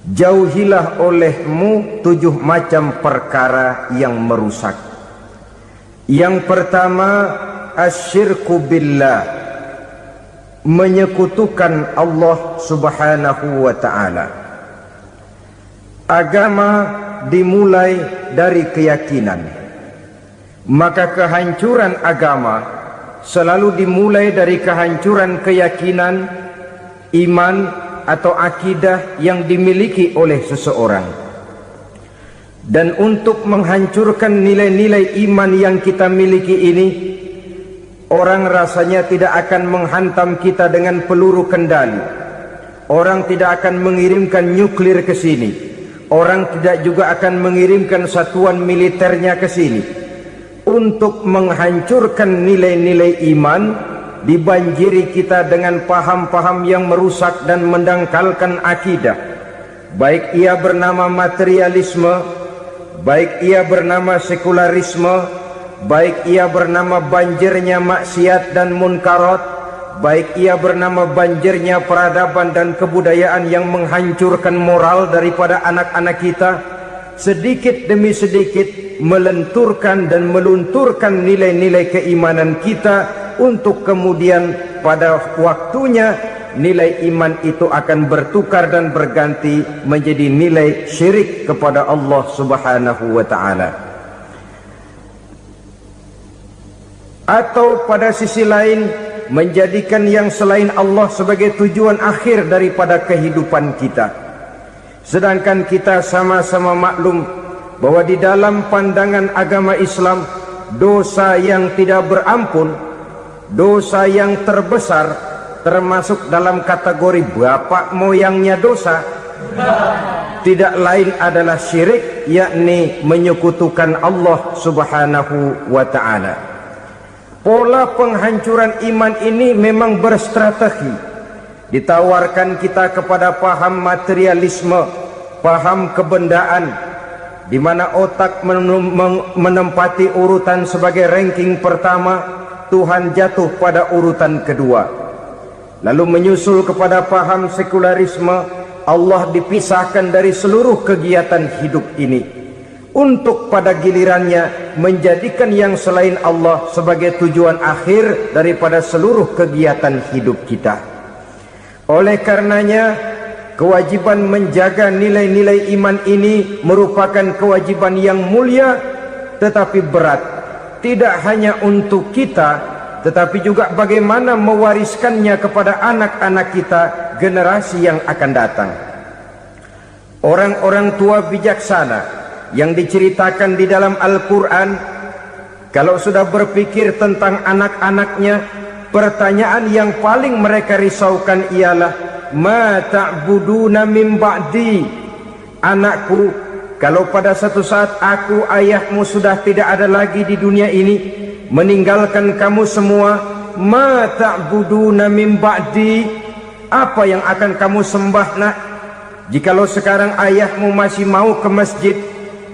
jauhilah olehmu 7 macam perkara yang merusak. Yang pertama, asyirku billah, menyekutukan Allah subhanahu wa ta'ala. Agama dimulai dari keyakinan, maka kehancuran agama selalu dimulai dari kehancuran keyakinan, iman atau akidah yang dimiliki oleh seseorang. Dan untuk menghancurkan nilai-nilai iman yang kita miliki ini, orang rasanya tidak akan menghantam kita dengan peluru kendali. Orang tidak akan mengirimkan nuklir ke sini. Orang tidak juga akan mengirimkan satuan militernya ke sini. Untuk menghancurkan nilai-nilai iman, dibanjiri kita dengan paham-paham yang merusak dan mendangkalkan akidah. Baik ia bernama materialisme, baik ia bernama sekularisme, baik ia bernama banjirnya maksiat dan munkarat, baik ia bernama banjirnya peradaban dan kebudayaan yang menghancurkan moral daripada anak-anak kita, sedikit demi sedikit melenturkan dan melunturkan nilai-nilai keimanan kita, untuk kemudian pada waktunya nilai iman itu akan bertukar dan berganti menjadi nilai syirik kepada Allah subhanahu wa ta'ala. Atau pada sisi lain, menjadikan yang selain Allah sebagai tujuan akhir daripada kehidupan kita. Sedangkan kita sama-sama maklum bahwa di dalam pandangan agama Islam, dosa yang tidak berampun, dosa yang terbesar, termasuk dalam kategori bapak moyangnya dosa, tidak lain adalah syirik, yakni menyekutukan Allah subhanahu wa ta'ala. Pola penghancuran iman ini memang berstrategi. Ditawarkan kita kepada paham materialisme, paham kebendaan, di mana otak menempati urutan sebagai ranking pertama, Tuhan jatuh pada urutan kedua. Lalu menyusul kepada paham sekularisme, Allah dipisahkan dari seluruh kegiatan hidup ini, untuk pada gilirannya menjadikan yang selain Allah sebagai tujuan akhir daripada seluruh kegiatan hidup kita. Oleh karenanya, kewajiban menjaga nilai-nilai iman ini merupakan kewajiban yang mulia tetapi berat, tidak hanya untuk kita, tetapi juga bagaimana mewariskannya kepada anak-anak kita, generasi yang akan datang. Orang-orang tua bijaksana yang diceritakan di dalam Al-Quran, kalau sudah berpikir tentang anak-anaknya, pertanyaan yang paling mereka risaukan ialah, ma ta'buduna min ba'di. Anakku, kalau pada satu saat aku, ayahmu sudah tidak ada lagi di dunia ini, meninggalkan kamu semua, ma ta'buduna min ba'di, apa yang akan kamu sembah nak? Jikalau sekarang ayahmu masih mau ke masjid,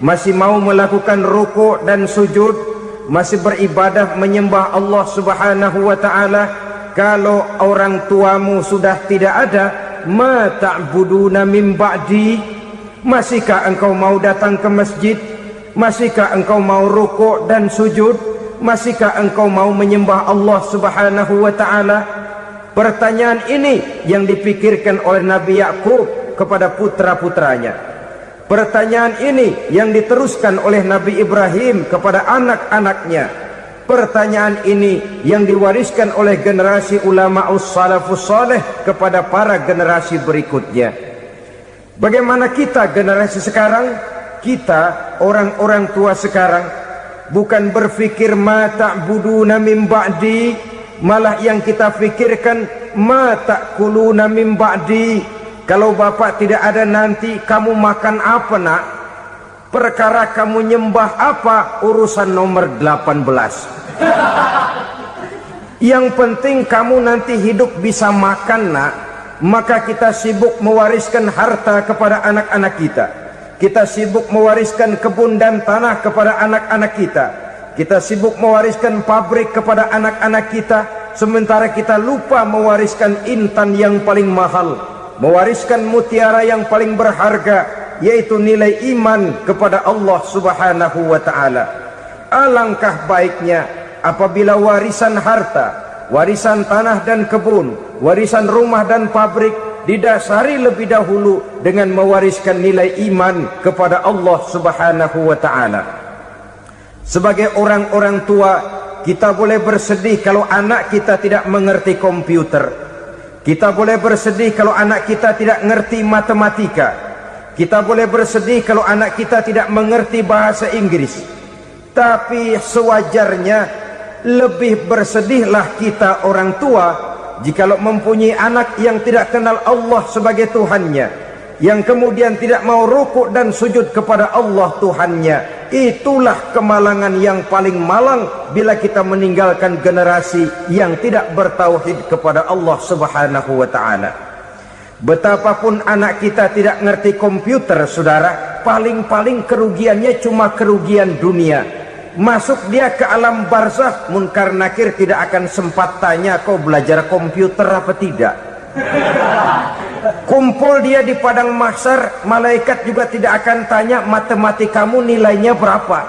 masih mau melakukan rukuk dan sujud, masih beribadah menyembah Allah subhanahu wa ta'ala, kalau orang tuamu sudah tidak ada, ma ta'buduna min ba'di, masihkah engkau mau datang ke masjid? Masihkah engkau mau rukuk dan sujud? Masihkah engkau mau menyembah Allah subhanahu wa ta'ala? Pertanyaan ini yang dipikirkan oleh Nabi Yakub kepada putra-putranya. Pertanyaan ini yang diteruskan oleh Nabi Ibrahim kepada anak-anaknya. Pertanyaan ini yang diwariskan oleh generasi ulama'us salafus saleh kepada para generasi berikutnya. Bagaimana kita generasi sekarang? Kita orang-orang tua sekarang bukan berfikir ma ta'buduna min ba'di, malah yang kita fikirkan ma ta'kuluna min ba'di. Kalau bapak tidak ada nanti kamu makan apa nak? Perkara kamu nyembah apa, urusan nomor 18. Yang penting kamu nanti hidup bisa makan nak. Maka kita sibuk mewariskan harta kepada anak-anak kita. Kita sibuk mewariskan kebun dan tanah kepada anak-anak kita. Kita sibuk mewariskan pabrik kepada anak-anak kita, sementara kita lupa mewariskan intan yang paling mahal, mewariskan mutiara yang paling berharga, yaitu nilai iman kepada Allah Subhanahu wa ta'ala. Alangkah baiknya apabila warisan harta, warisan tanah dan kebun, warisan rumah dan pabrik didasari lebih dahulu dengan mewariskan nilai iman kepada Allah Subhanahu wa ta'ala. Sebagai orang-orang tua, kita boleh bersedih kalau anak kita tidak mengerti komputer. Kita boleh bersedih kalau anak kita tidak mengerti matematika. Kita boleh bersedih kalau anak kita tidak mengerti bahasa Inggris. Tapi sewajarnya lebih bersedihlah kita orang tua jikalau mempunyai anak yang tidak kenal Allah sebagai Tuhannya, yang kemudian tidak mau rukuk dan sujud kepada Allah Tuhannya. Itulah kemalangan yang paling malang bila kita meninggalkan generasi yang tidak bertauhid kepada Allah Subhanahu wa ta'ala. Betapapun anak kita tidak ngerti komputer, saudara, paling-paling kerugiannya cuma kerugian dunia. Masuk dia ke alam barzakh, munkar nakir tidak akan sempat tanya kau belajar komputer apa tidak. Kumpul dia di padang mahsyar, malaikat juga tidak akan tanya matematikamu nilainya berapa.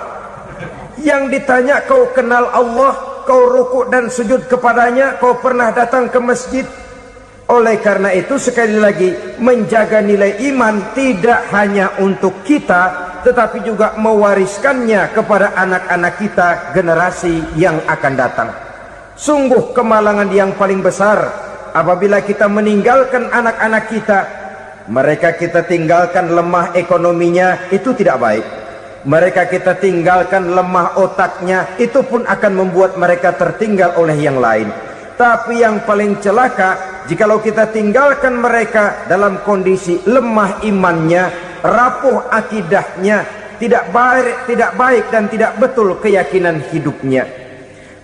Yang ditanya kau kenal Allah, kau rukuk dan sujud kepadanya, kau pernah datang ke masjid. Oleh karena itu sekali lagi, menjaga nilai iman tidak hanya untuk kita, tetapi juga mewariskannya kepada anak-anak kita, generasi yang akan datang. Sungguh kemalangan yang paling besar apabila kita meninggalkan anak-anak kita, mereka kita tinggalkan lemah ekonominya, itu tidak baik. Mereka kita tinggalkan lemah otaknya, itu pun akan membuat mereka tertinggal oleh yang lain. Tapi yang paling celaka, jikalau kita tinggalkan mereka dalam kondisi lemah imannya, rapuh akidahnya, tidak baik dan tidak betul keyakinan hidupnya.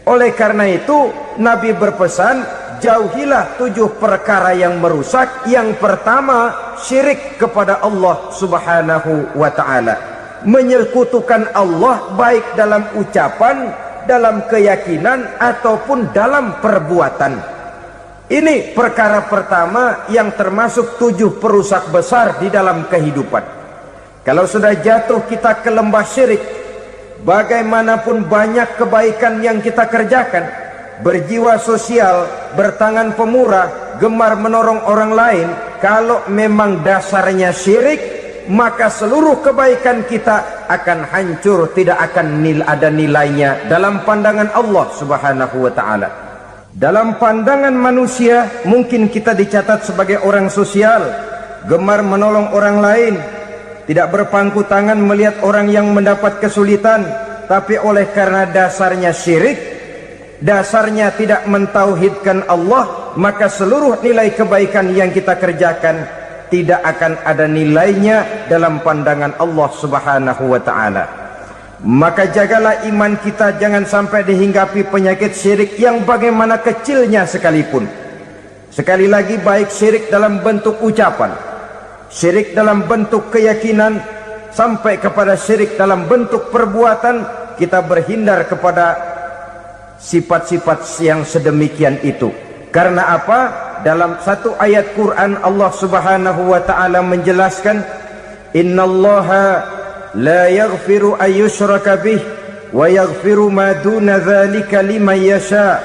Oleh karena itu Nabi berpesan, jauhilah 7 perkara yang merusak. Yang pertama, syirik kepada Allah Subhanahu wa ta'ala, menyekutukan Allah baik dalam ucapan, dalam keyakinan ataupun dalam perbuatan. Ini perkara pertama yang termasuk 7 perusak besar di dalam kehidupan. Kalau sudah jatuh kita ke lembah syirik, bagaimanapun banyak kebaikan yang kita kerjakan, berjiwa sosial, bertangan pemurah, gemar menolong orang lain, kalau memang dasarnya syirik, maka seluruh kebaikan kita akan hancur, tidak akan ada nilainya dalam pandangan Allah Subhanahu wa ta'ala. Dalam pandangan manusia mungkin kita dicatat sebagai orang sosial, gemar menolong orang lain, tidak berpangku tangan melihat orang yang mendapat kesulitan. Tapi oleh karena dasarnya syirik, dasarnya tidak mentauhidkan Allah, maka seluruh nilai kebaikan yang kita kerjakan tidak akan ada nilainya dalam pandangan Allah Subhanahu wa ta'ala. Maka jagalah iman kita jangan sampai dihinggapi penyakit syirik yang bagaimana kecilnya sekalipun. Sekali lagi, baik syirik dalam bentuk ucapan, syirik dalam bentuk keyakinan, sampai kepada syirik dalam bentuk perbuatan, kita berhindar kepada sifat-sifat yang sedemikian itu. Karena apa? Dalam satu ayat Quran Allah Subhanahu wa ta'ala menjelaskan, innallaha la yaghfiru ayyushraka bih wa yaghfiru ma duna dzalika liman yasha.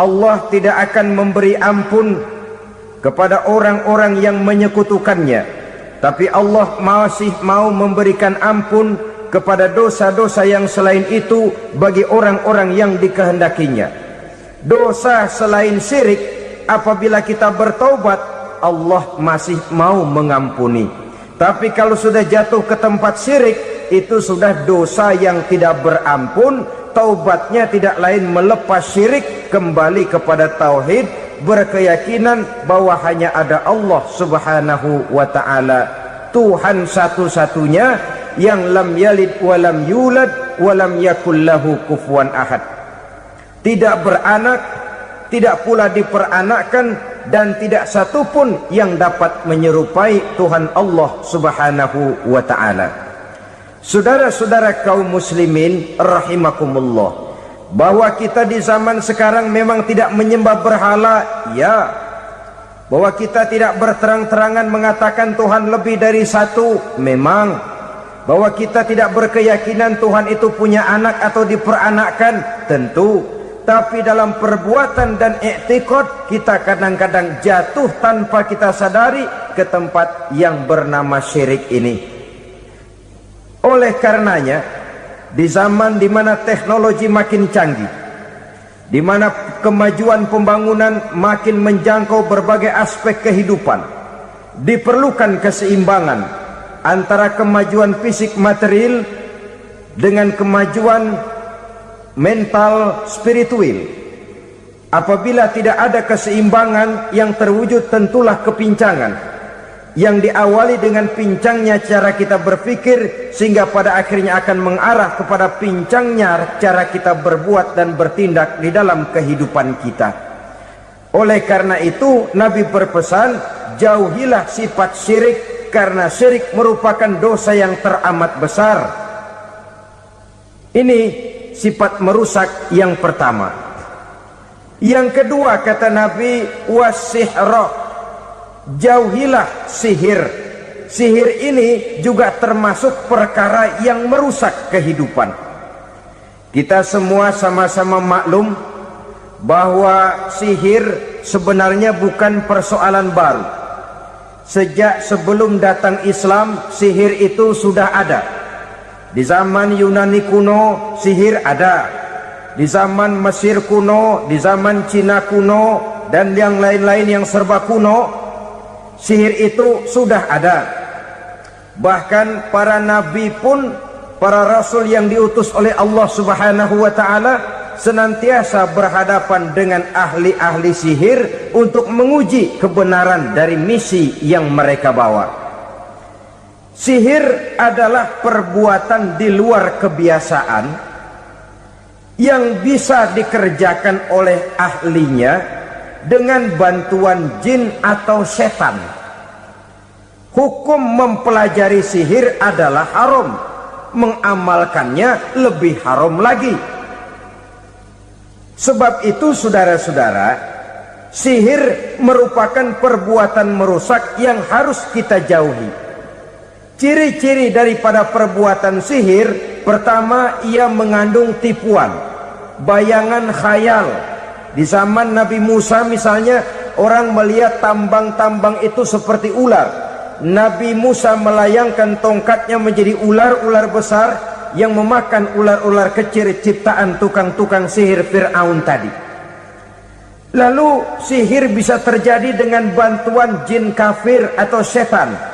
Allah tidak akan memberi ampun kepada orang-orang yang menyekutukannya, tapi Allah masih mau memberikan ampun kepada dosa-dosa yang selain itu bagi orang-orang yang dikehendakinya. Dosa selain syirik, apabila kita bertaubat, Allah masih mau mengampuni. Tapi kalau sudah jatuh ke tempat syirik, itu sudah dosa yang tidak berampun. Taubatnya tidak lain melepas syirik, kembali kepada tauhid, berkeyakinan bahwa hanya ada Allah Subhanahu wa ta'ala, Tuhan satu-satunya, yang lam yalid walam yulad walam yakul lahu kufuwan ahad. Tidak beranak, tidak pula diperanakkan, dan tidak satupun yang dapat menyerupai Tuhan Allah Subhanahu wa ta'ala. Saudara-saudara kaum muslimin rahimakumullah, bahwa kita di zaman sekarang memang tidak menyembah berhala, ya, bahwa kita tidak berterang-terangan mengatakan Tuhan lebih dari satu, memang. Bahwa kita tidak berkeyakinan Tuhan itu punya anak atau diperanakkan, tentu. Tapi dalam perbuatan dan i'tiqad kita kadang-kadang jatuh tanpa kita sadari ke tempat yang bernama syirik ini. Oleh karenanya, di zaman di mana teknologi makin canggih, di mana kemajuan pembangunan makin menjangkau berbagai aspek kehidupan, diperlukan keseimbangan antara kemajuan fisik material dengan kemajuan mental spiritual. Apabila tidak ada keseimbangan, yang terwujud tentulah kepincangan, yang diawali dengan pincangnya cara kita berpikir, sehingga pada akhirnya akan mengarah kepada pincangnya cara kita berbuat dan bertindak di dalam kehidupan kita. Oleh karena itu Nabi berpesan, jauhilah sifat syirik, karena syirik merupakan dosa yang teramat besar. Ini sifat merusak yang pertama. Yang kedua, kata Nabi, wasihra, jauhilah sihir. Sihir ini juga termasuk perkara yang merusak kehidupan. Kita semua sama-sama maklum bahwa sihir sebenarnya bukan persoalan baru. Sejak sebelum datang Islam, sihir itu sudah ada. Di zaman Yunani kuno, sihir ada. Di zaman Mesir kuno, di zaman Cina kuno, dan yang lain-lain yang serba kuno, sihir itu sudah ada. Bahkan para nabi pun, para rasul yang diutus oleh Allah Subhanahu wa ta'ala, senantiasa berhadapan dengan ahli-ahli sihir untuk menguji kebenaran dari misi yang mereka bawa. Sihir adalah perbuatan di luar kebiasaan yang bisa dikerjakan oleh ahlinya dengan bantuan jin atau setan. Hukum mempelajari sihir adalah haram, mengamalkannya lebih haram lagi. Sebab itu saudara-saudara, sihir merupakan perbuatan merusak yang harus kita jauhi. Ciri-ciri daripada perbuatan sihir, pertama, ia mengandung tipuan, bayangan khayal. Di zaman Nabi Musa misalnya, orang melihat tambang-tambang itu seperti ular. Nabi Musa melayangkan tongkatnya menjadi ular-ular besar yang memakan ular-ular kecil ciptaan tukang-tukang sihir Fir'aun tadi. Lalu sihir bisa terjadi dengan bantuan jin kafir atau setan.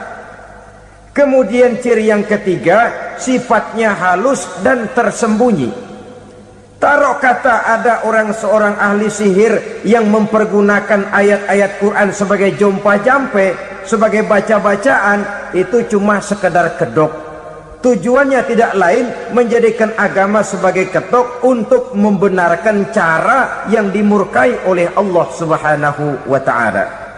Kemudian ciri yang ketiga, sifatnya halus dan tersembunyi. Taruh kata ada seorang ahli sihir yang mempergunakan ayat-ayat Quran sebagai jompa-jampe, sebagai baca-bacaan, itu cuma sekedar kedok. Tujuannya tidak lain menjadikan agama sebagai ketok untuk membenarkan cara yang dimurkai oleh Allah Subhanahu wa ta'ala.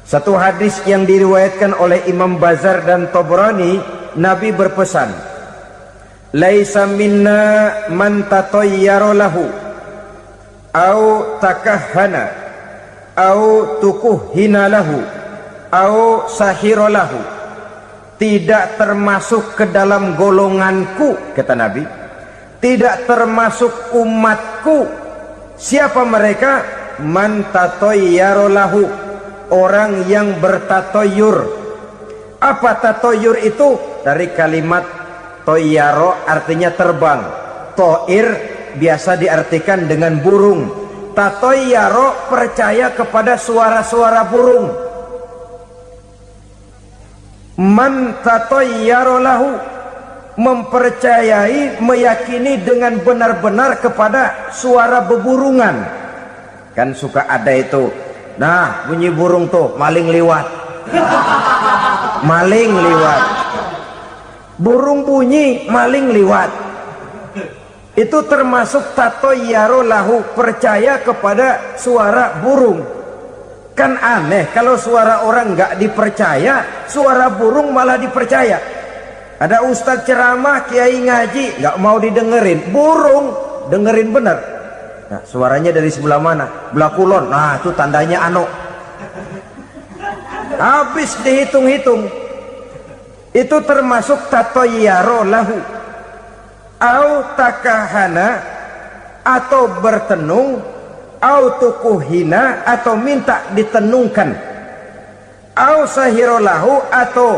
Satu hadis yang diriwayatkan oleh Imam Bazar dan Tabrani, Nabi berpesan, laisa minna man tatayyara lahu au takahhana au tukuhhina lahu au sahira lahu. Tidak termasuk ke dalam golonganku, kata Nabi. Tidak termasuk umatku. Siapa mereka? Man tatayyara lahu, orang yang bertatoyur. Apa tatoyur itu? Dari kalimat toyaro, artinya terbang. Toir biasa diartikan dengan burung. Tatoyaro percaya kepada suara-suara burung. Man tatoyaro lahu, mempercayai, meyakini dengan benar-benar kepada suara beburungan. Kan suka ada itu, nah bunyi burung tuh, maling liwat. Maling liwat. Burung bunyi, maling liwat. Itu termasuk tatoyaro lahu, percaya kepada suara burung. Kan aneh kalau suara orang nggak dipercaya, suara burung malah dipercaya. Ada ustadz ceramah, kiai ngaji, nggak mau didengerin, burung dengerin bener. Nah, suaranya dari sebelah mana? Belah kulon. Nah, itu tandanya ano. habis dihitung-hitung. Itu termasuk tatoyaro lahu, au takahana, atau bertenung, au tukuhina, atau minta ditenungkan, au sahirolahu, atau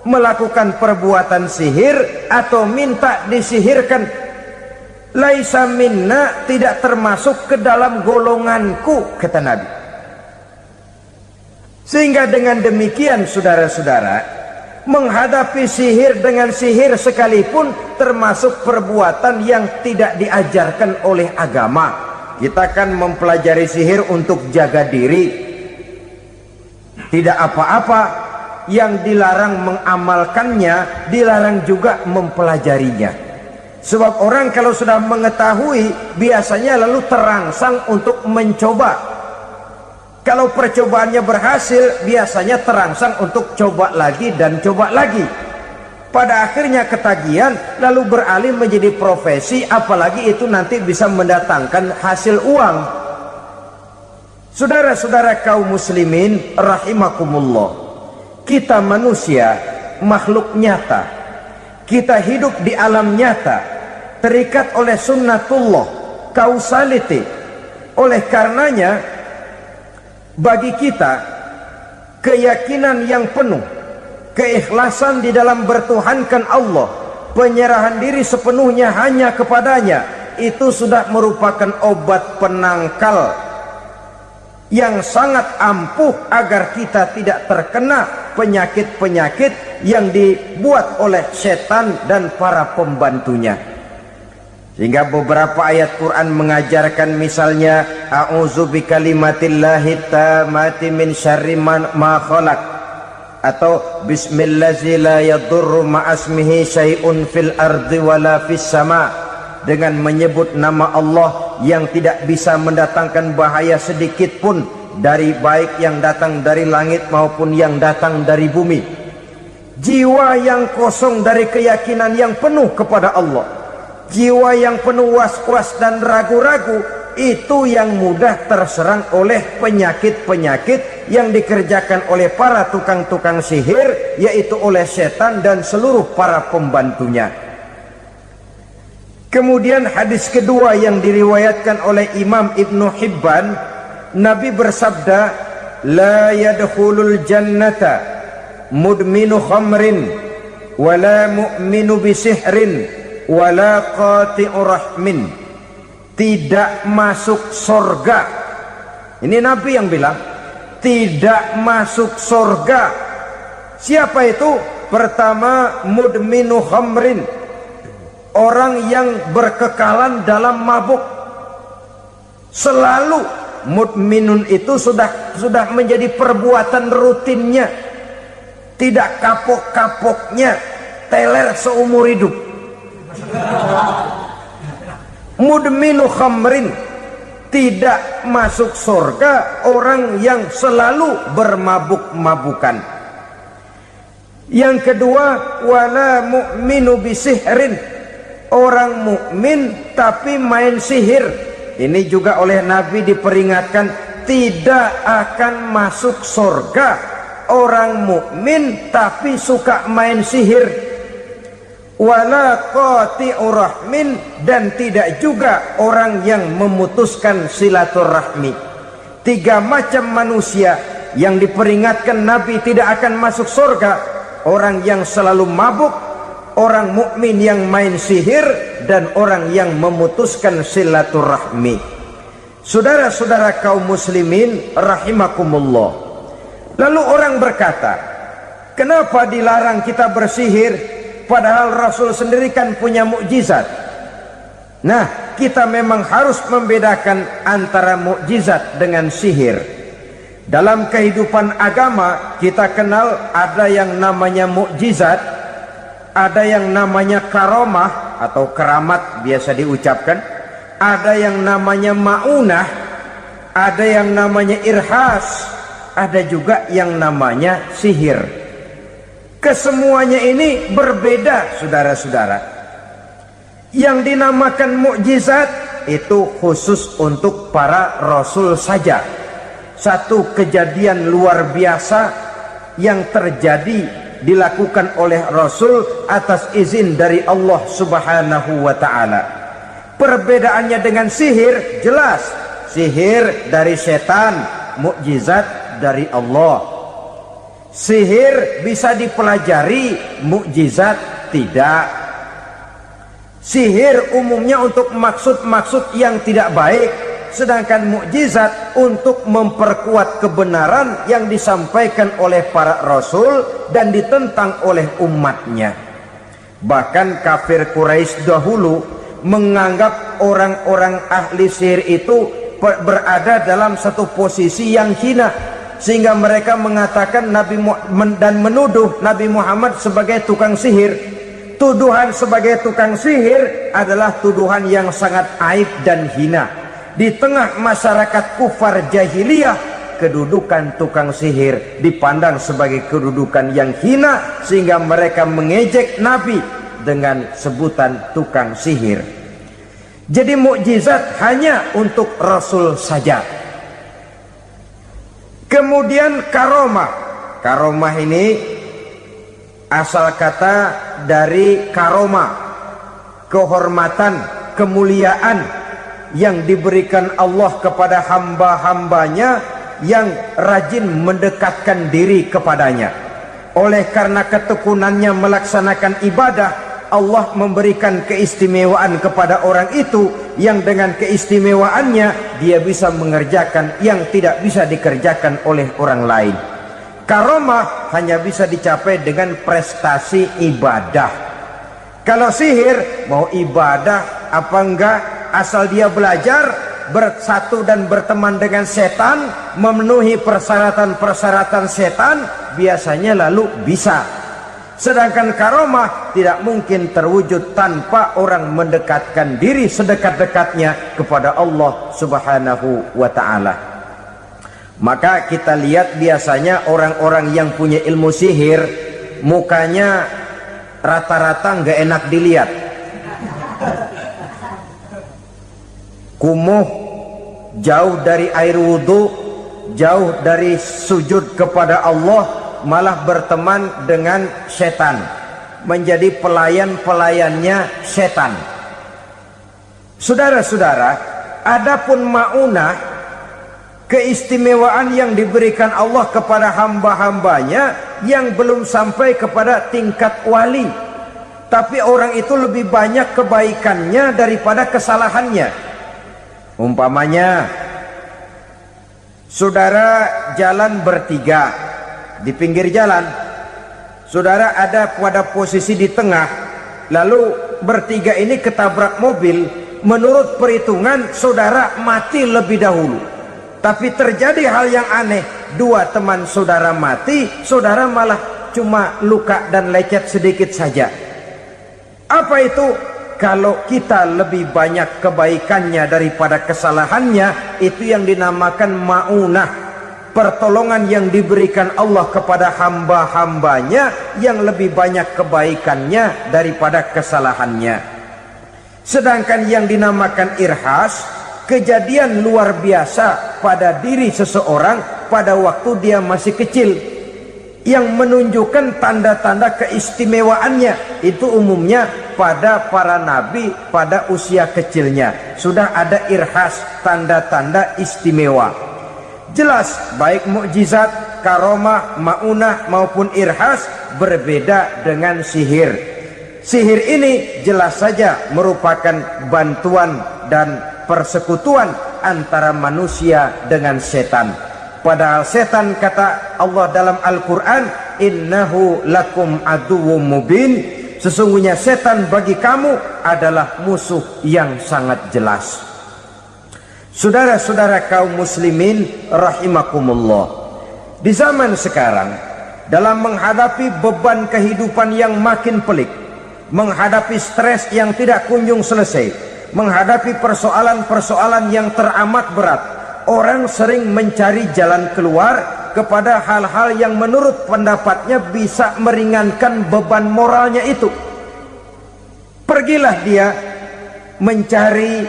melakukan perbuatan sihir, atau minta disihirkan. Laisa minna, tidak termasuk ke dalam golonganku, kata Nabi. Sehingga dengan demikian saudara-saudara, menghadapi sihir dengan sihir sekalipun termasuk perbuatan yang tidak diajarkan oleh agama. Kita kan mempelajari sihir untuk jaga diri, tidak apa-apa. Yang dilarang mengamalkannya, dilarang juga mempelajarinya. Sebab orang kalau sudah mengetahui, biasanya lalu terangsang untuk mencoba. Kalau percobaannya berhasil, biasanya terangsang untuk coba lagi dan coba lagi. Pada akhirnya ketagihan, lalu beralih menjadi profesi, apalagi itu nanti bisa mendatangkan hasil uang. Saudara-saudara kaum muslimin rahimakumullah, kita manusia makhluk nyata. Kita hidup di alam nyata, terikat oleh sunnatullah, causality. Oleh karenanya, bagi kita keyakinan yang penuh, keikhlasan di dalam bertuhankan Allah, penyerahan diri sepenuhnya hanya kepadanya, itu sudah merupakan obat penangkal yang sangat ampuh agar kita tidak terkena penyakit-penyakit yang dibuat oleh setan dan para pembantunya. Sehingga beberapa ayat Quran mengajarkan, misalnya a'udzu bikalimatillahi tammati min syarri ma khalaq, atau bismillazi la yadurru ma'asmihi syai'un fil ardi wala fis sama, dengan menyebut nama Allah yang tidak bisa mendatangkan bahaya sedikit pun, dari baik yang datang dari langit maupun yang datang dari bumi. Jiwa yang kosong dari keyakinan yang penuh kepada Allah, jiwa yang penuh was-was dan ragu-ragu, itu yang mudah terserang oleh penyakit-penyakit yang dikerjakan oleh para tukang-tukang sihir, yaitu oleh setan dan seluruh para pembantunya. Kemudian hadis kedua yang diriwayatkan oleh Imam Ibnu Hibban, Nabi bersabda, la yadkhulul jannata mudminu khamrin wala mu'minu bisihrin wala qati'u rahmin. Tidak masuk surga. Ini Nabi yang bilang, tidak masuk surga. Siapa itu? Pertama, mudminu khamrin, orang yang berkekalan dalam mabuk. Selalu mudminun itu sudah menjadi perbuatan rutinnya, tidak kapok-kapoknya, teler seumur hidup. Mudminu khamrin, tidak masuk surga orang yang selalu bermabuk-mabukan. Yang kedua, wala mu'minu bisihrin, orang mukmin tapi main sihir. Ini juga oleh Nabi diperingatkan, tidak akan masuk surga orang mukmin tapi suka main sihir. Wala qati'u rahmin, dan tidak juga orang yang memutuskan silaturahmi. Tiga macam manusia yang diperingatkan Nabi tidak akan masuk surga: orang yang selalu mabuk, orang mukmin yang main sihir, dan orang yang memutuskan silaturahmi. Saudara-saudara kaum muslimin rahimakumullah. Lalu orang berkata, kenapa dilarang kita bersihir? Padahal Rasul sendiri kan punya mukjizat. Nah, kita memang harus membedakan antara mukjizat dengan sihir. Dalam kehidupan agama kita kenal ada yang namanya mukjizat, ada yang namanya karomah atau keramat biasa diucapkan, ada yang namanya maunah, ada yang namanya irhas, ada juga yang namanya sihir. Kesemuanya ini berbeda, saudara-saudara. Yang dinamakan mukjizat itu khusus untuk para rasul saja. satu kejadian luar biasa yang terjadi dilakukan oleh Rasul atas izin dari Allah Subhanahu wa ta'ala. Perbedaannya dengan sihir jelas. Sihir dari setan, mukjizat dari Allah. Sihir bisa dipelajari, mukjizat tidak. Sihir umumnya untuk maksud-maksud yang tidak baik, sedangkan mukjizat untuk memperkuat kebenaran yang disampaikan oleh para rasul dan ditentang oleh umatnya. Bahkan kafir Quraisy dahulu menganggap orang-orang ahli sihir itu berada dalam satu posisi yang hina, sehingga mereka mengatakan dan menuduh Nabi Muhammad sebagai tukang sihir. Tuduhan sebagai tukang sihir adalah tuduhan yang sangat aib dan hina. Di tengah masyarakat kufar jahiliyah, kedudukan tukang sihir dipandang sebagai kedudukan yang hina, sehingga mereka mengejek Nabi dengan sebutan tukang sihir. Jadi mukjizat hanya untuk Rasul saja. Kemudian karomah. Karomah ini asal kata dari karoma, kehormatan, kemuliaan yang diberikan Allah kepada hamba-hambanya yang rajin mendekatkan diri kepadanya. Oleh karena ketekunannya melaksanakan ibadah, Allah memberikan keistimewaan kepada orang itu, yang dengan keistimewaannya dia bisa mengerjakan yang tidak bisa dikerjakan oleh orang lain. Karomah hanya bisa dicapai dengan prestasi ibadah. Kalau sihir, mau ibadah apa enggak, asal dia belajar, bersatu dan berteman dengan setan, memenuhi persyaratan-persyaratan setan, biasanya lalu bisa. Sedangkan karomah tidak mungkin terwujud tanpa orang mendekatkan diri sedekat-dekatnya kepada Allah Subhanahu wa ta'ala. Maka kita lihat biasanya orang-orang yang punya ilmu sihir, mukanya rata-rata nggak enak dilihat. Kumuh, jauh dari air wudhu, jauh dari sujud kepada Allah, malah berteman dengan setan, menjadi pelayan-pelayannya setan. Saudara-saudara, adapun maunah, keistimewaan yang diberikan Allah kepada hamba-hambanya yang belum sampai kepada tingkat wali, tapi orang itu lebih banyak kebaikannya daripada kesalahannya. Umpamanya, saudara jalan bertiga di pinggir jalan, saudara ada pada posisi di tengah, lalu bertiga ini ketabrak mobil. Menurut perhitungan saudara mati lebih dahulu, tapi terjadi hal yang aneh, dua teman saudara mati, saudara malah cuma luka dan lecet sedikit saja. Apa itu? Kalau kita lebih banyak kebaikannya daripada kesalahannya, itu yang dinamakan maunah, pertolongan yang diberikan Allah kepada hamba-hambanya yang lebih banyak kebaikannya daripada kesalahannya. Sedangkan yang dinamakan irhas, kejadian luar biasa pada diri seseorang pada waktu dia masih kecil, yang menunjukkan tanda-tanda keistimewaannya. Itu umumnya pada para nabi pada usia kecilnya sudah ada irhas, tanda-tanda istimewa. Jelas baik mukjizat, karomah, maunah maupun irhas berbeda dengan sihir. Sihir ini jelas saja merupakan bantuan dan persekutuan antara manusia dengan setan. Padahal setan, kata Allah dalam Al-Quran, innahu lakum aduwwum mubin, sesungguhnya setan bagi kamu adalah musuh yang sangat jelas. Saudara-saudara kaum muslimin rahimakumullah, di zaman sekarang dalam menghadapi beban kehidupan yang makin pelik, menghadapi stres yang tidak kunjung selesai, menghadapi persoalan-persoalan yang teramat berat, orang sering mencari jalan keluar kepada hal-hal yang menurut pendapatnya bisa meringankan beban moralnya itu. Pergilah dia mencari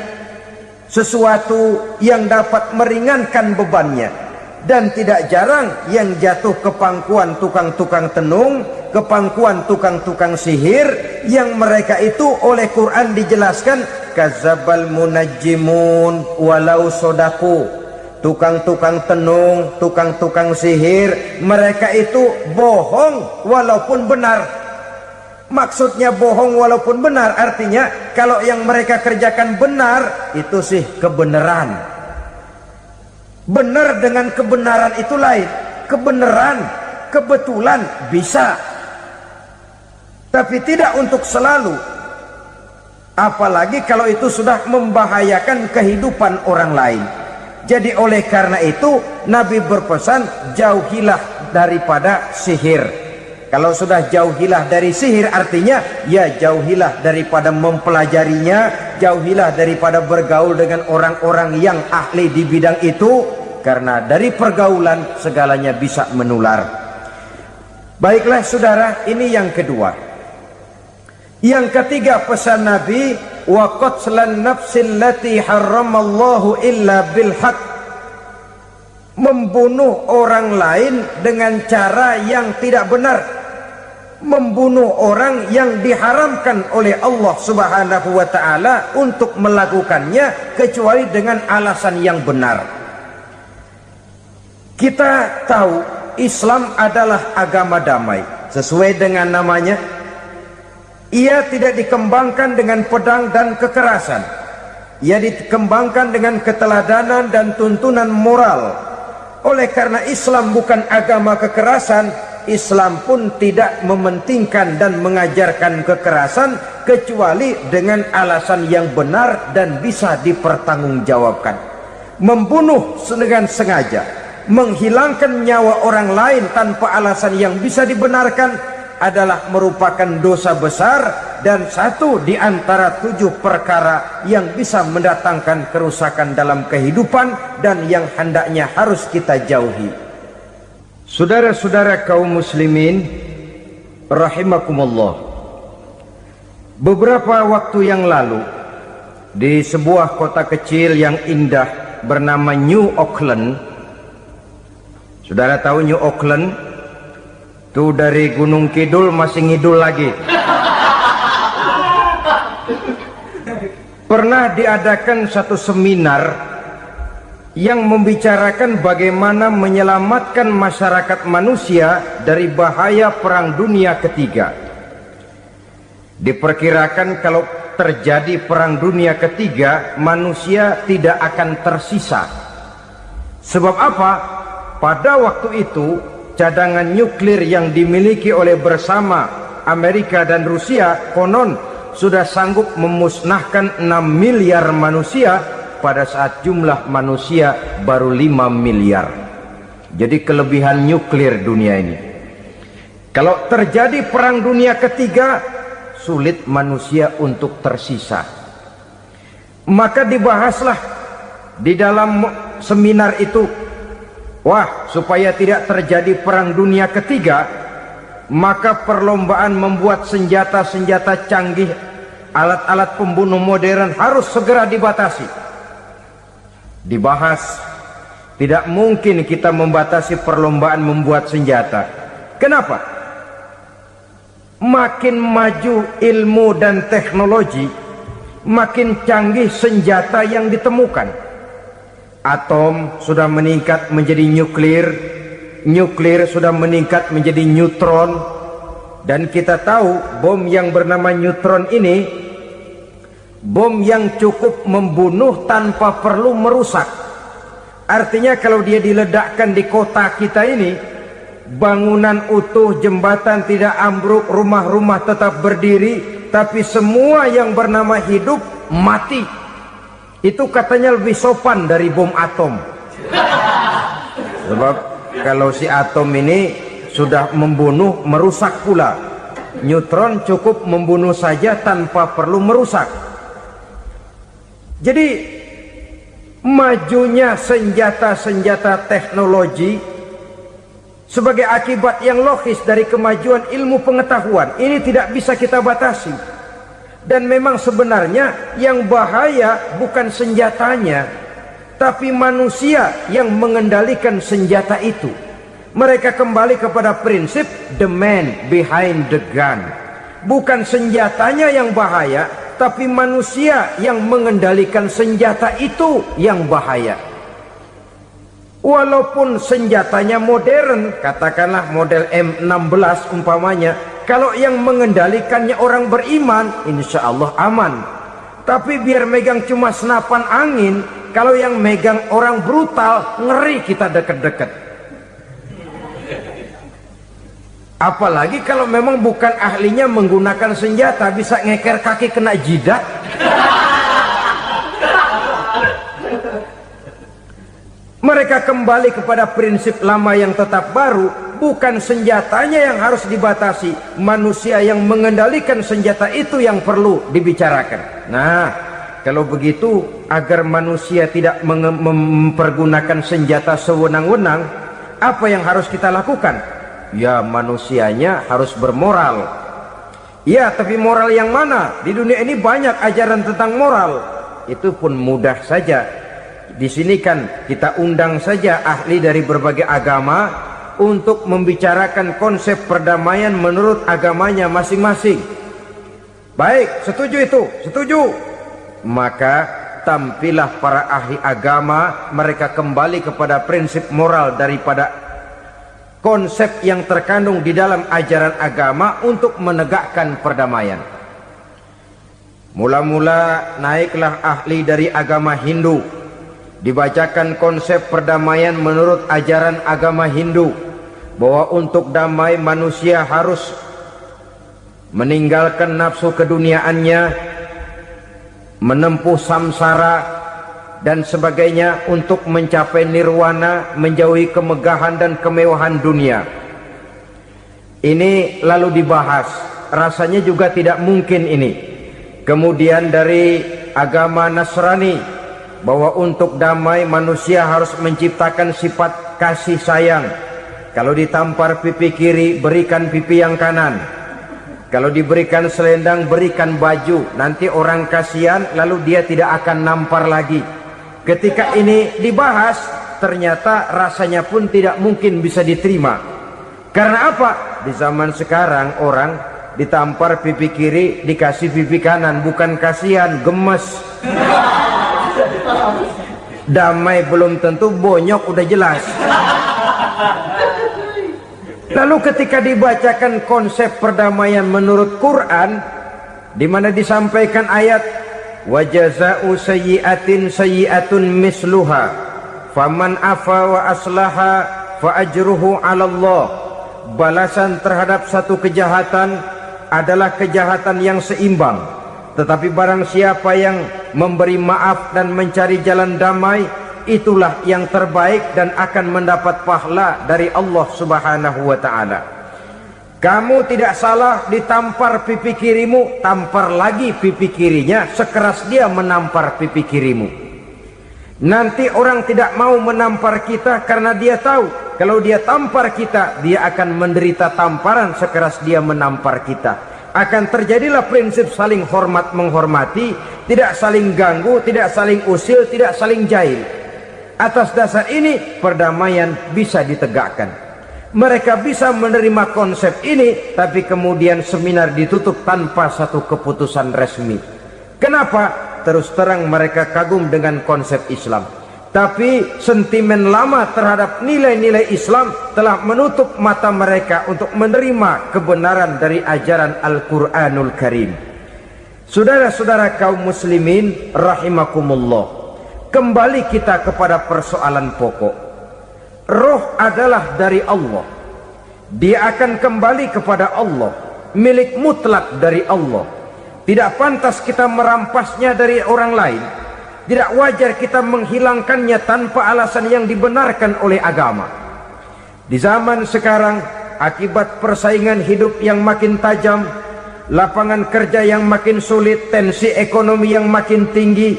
sesuatu yang dapat meringankan bebannya. Dan tidak jarang yang jatuh ke pangkuan tukang-tukang tenung, ke pangkuan tukang-tukang sihir, yang mereka itu oleh Quran dijelaskan kadzabal munajjimun walau sodaku. Tukang-tukang tenung, tukang-tukang sihir, mereka itu bohong walaupun benar. Maksudnya bohong walaupun benar, artinya kalau yang mereka kerjakan benar, itu sih kebenaran. Benar dengan kebenaran itu lain. Kebenaran, kebetulan bisa, tapi tidak untuk selalu. Apalagi kalau itu sudah membahayakan kehidupan orang lain. Jadi oleh karena itu Nabi berpesan, jauhilah daripada sihir. Kalau sudah jauhilah dari sihir, artinya ya jauhilah daripada mempelajarinya, jauhilah daripada bergaul dengan orang-orang yang ahli di bidang itu, karena dari pergaulan segalanya bisa menular. Baiklah saudara, ini yang kedua. Yang ketiga pesan Nabi, wa qatlan nafsil lati harramallahu illa bil haq. Membunuh orang lain dengan cara yang tidak benar, membunuh orang yang diharamkan oleh Allah Subhanahu wa ta'ala untuk melakukannya kecuali dengan alasan yang benar. Kita tahu Islam adalah agama damai. Sesuai dengan namanya, ia tidak dikembangkan dengan pedang dan kekerasan. Ia dikembangkan dengan keteladanan dan tuntunan moral. Oleh karena Islam bukan agama kekerasan, Islam pun tidak mementingkan dan mengajarkan kekerasan kecuali dengan alasan yang benar dan bisa dipertanggungjawabkan. Membunuh dengan sengaja, menghilangkan nyawa orang lain tanpa alasan yang bisa dibenarkan adalah merupakan dosa besar dan satu di antara 7 perkara yang bisa mendatangkan kerusakan dalam kehidupan dan yang hendaknya harus kita jauhi. Saudara-saudara kaum muslimin rahimakumullah, beberapa waktu yang lalu di sebuah kota kecil yang indah bernama New Auckland. Saudara tahu New Auckland? Itu dari Gunung Kidul masih ngidul lagi. Pernah diadakan satu seminar yang membicarakan bagaimana menyelamatkan masyarakat manusia dari bahaya Perang Dunia Ketiga. Diperkirakan kalau terjadi Perang Dunia Ketiga, manusia tidak akan tersisa. Sebab apa? Pada waktu itu cadangan nuklir yang dimiliki oleh bersama Amerika dan Rusia konon sudah sanggup memusnahkan 6 miliar manusia pada saat jumlah manusia baru 5 miliar. Jadi kelebihan nuklir dunia ini. Kalau terjadi Perang Dunia Ketiga, sulit manusia untuk tersisa. Maka dibahaslah di dalam seminar itu, wah, supaya tidak terjadi Perang Dunia Ketiga, maka perlombaan membuat senjata-senjata canggih, alat-alat pembunuh modern harus segera dibatasi. Dibahas, tidak mungkin kita membatasi perlombaan membuat senjata. Kenapa? Makin maju ilmu dan teknologi, makin canggih senjata yang ditemukan. Atom sudah meningkat menjadi nuklir, nuklir sudah meningkat menjadi neutron, dan kita tahu bom yang bernama neutron ini bom yang cukup membunuh tanpa perlu merusak. Artinya kalau dia diledakkan di kota kita ini, bangunan utuh, jembatan tidak ambruk, rumah-rumah tetap berdiri, tapi semua yang bernama hidup mati. Itu katanya lebih sopan dari bom atom. Sebab kalau si atom ini sudah membunuh, merusak pula. Neutron cukup membunuh saja tanpa perlu merusak. Jadi majunya senjata-senjata teknologi sebagai akibat yang logis dari kemajuan ilmu pengetahuan ini tidak bisa kita batasi. Dan memang sebenarnya yang bahaya bukan senjatanya, tapi manusia yang mengendalikan senjata itu. Mereka kembali kepada prinsip the man behind the gun. Bukan senjatanya yang bahaya, tapi manusia yang mengendalikan senjata itu yang bahaya. Walaupun senjatanya modern, katakanlah model M16 umpamanya, kalau yang mengendalikannya orang beriman, insya Allah aman. Tapi biar megang cuma senapan angin, kalau yang megang orang brutal, ngeri kita deket-deket. Apalagi kalau memang bukan ahlinya menggunakan senjata, bisa ngeker kaki kena jidat. Mereka kembali kepada prinsip lama yang tetap baru. Bukan senjatanya yang harus dibatasi, manusia yang mengendalikan senjata itu yang perlu dibicarakan. Nah, kalau begitu, agar manusia tidak mempergunakan senjata sewenang-wenang, apa yang harus kita lakukan? Ya, manusianya harus bermoral. Ya, tapi moral yang mana? Di dunia ini banyak ajaran tentang moral. Itu pun mudah saja. Di sini kan kita undang saja ahli dari berbagai agama untuk membicarakan konsep perdamaian menurut agamanya masing-masing. Baik, setuju itu? Setuju. Maka tampillah para ahli agama, mereka kembali kepada prinsip moral daripada konsep yang terkandung di dalam ajaran agama untuk menegakkan perdamaian. Mula-mula naiklah ahli dari agama Hindu, dibacakan konsep perdamaian menurut ajaran agama Hindu, bahwa untuk damai manusia harus meninggalkan nafsu keduniaannya, menempuh samsara dan sebagainya untuk mencapai nirwana, menjauhi kemegahan dan kemewahan dunia. Ini lalu dibahas, rasanya juga tidak mungkin ini. Kemudian dari agama Nasrani, bahwa untuk damai manusia harus menciptakan sifat kasih sayang. Kalau ditampar pipi kiri, berikan pipi yang kanan. Kalau diberikan selendang, berikan baju. Nanti orang kasihan, lalu dia tidak akan nampar lagi. Ketika ini dibahas, ternyata rasanya pun tidak mungkin bisa diterima. Karena apa? Di zaman sekarang orang ditampar pipi kiri, dikasih pipi kanan. Bukan kasihan, gemes. Damai belum tentu, bonyok udah jelas. Lalu ketika dibacakan konsep perdamaian menurut Quran, di mana disampaikan ayat wa jazaa'u sayyi'atin sayyi'atun misluha faman afa wa aslaha fa ajruhu 'ala Allah. Balasan terhadap satu kejahatan adalah kejahatan yang seimbang, tetapi barang siapa yang memberi maaf dan mencari jalan damai, itulah yang terbaik dan akan mendapat pahala dari Allah Subhanahu wa ta'ala. Kamu tidak salah ditampar pipi kirimu, tampar lagi pipi kirinya sekeras dia menampar pipi kirimu. Nanti orang tidak mau menampar kita karena dia tahu kalau dia tampar kita, dia akan menderita tamparan sekeras dia menampar kita. Akan terjadilah prinsip saling hormat menghormati, tidak saling ganggu, tidak saling usil, tidak saling jahil. Atas dasar ini perdamaian bisa ditegakkan. Mereka bisa menerima konsep ini, tapi kemudian seminar ditutup tanpa satu keputusan resmi. Kenapa? Terus terang mereka kagum dengan konsep Islam, tapi sentimen lama terhadap nilai-nilai Islam telah menutup mata mereka untuk menerima kebenaran dari ajaran Al-Quranul Karim. Saudara-saudara kaum muslimin rahimakumullah, kembali kita kepada persoalan pokok. Roh adalah dari Allah, dia akan kembali kepada Allah, milik mutlak dari Allah. Tidak pantas kita merampasnya dari orang lain. Tidak wajar kita menghilangkannya tanpa alasan yang dibenarkan oleh agama. Di zaman sekarang, akibat persaingan hidup yang makin tajam, lapangan kerja yang makin sulit, tensi ekonomi yang makin tinggi,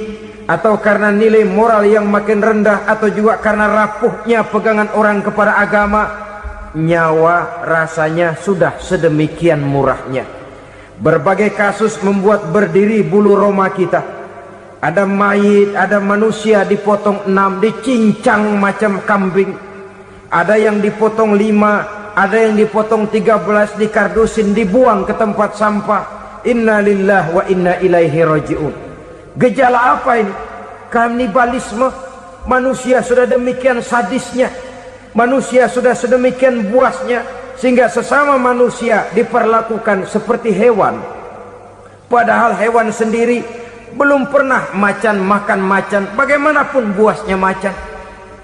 atau karena nilai moral yang makin rendah, atau juga karena rapuhnya pegangan orang kepada agama, nyawa rasanya sudah sedemikian murahnya. Berbagai kasus membuat berdiri bulu roma kita. Ada mayit, ada manusia dipotong 6, dicincang macam kambing. Ada yang dipotong 5, ada yang dipotong 13, dikardusin, dibuang ke tempat sampah. Inna lillahi wa inna ilaihi raji'un. Gejala apa ini? Kanibalisme. Manusia sudah demikian sadisnya, manusia sudah sedemikian buasnya, sehingga sesama manusia diperlakukan seperti hewan. Padahal hewan sendiri belum pernah macan makan macan, bagaimanapun buasnya macan.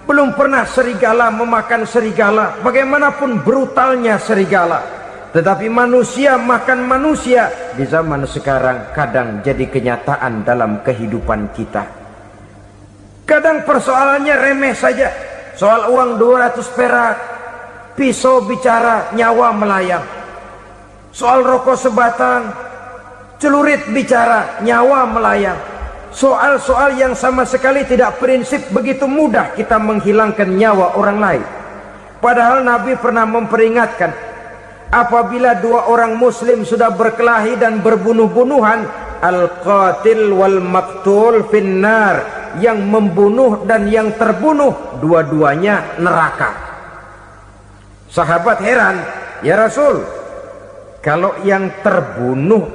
Belum pernah serigala memakan serigala, bagaimanapun brutalnya serigala. Tetapi manusia makan manusia di zaman sekarang kadang jadi kenyataan dalam kehidupan kita. Kadang persoalannya remeh saja, soal uang 200 perak, pisau bicara, nyawa melayang. Soal rokok sebatang, celurit bicara, nyawa melayang. Soal-soal yang sama sekali tidak prinsip, begitu mudah kita menghilangkan nyawa orang lain. Padahal Nabi pernah memperingatkan, apabila 2 orang muslim sudah berkelahi dan berbunuh-bunuhan, al-qatil wal maktul finnar, yang membunuh dan yang terbunuh dua-duanya neraka. Sahabat heran, ya Rasul, kalau yang terbunuh,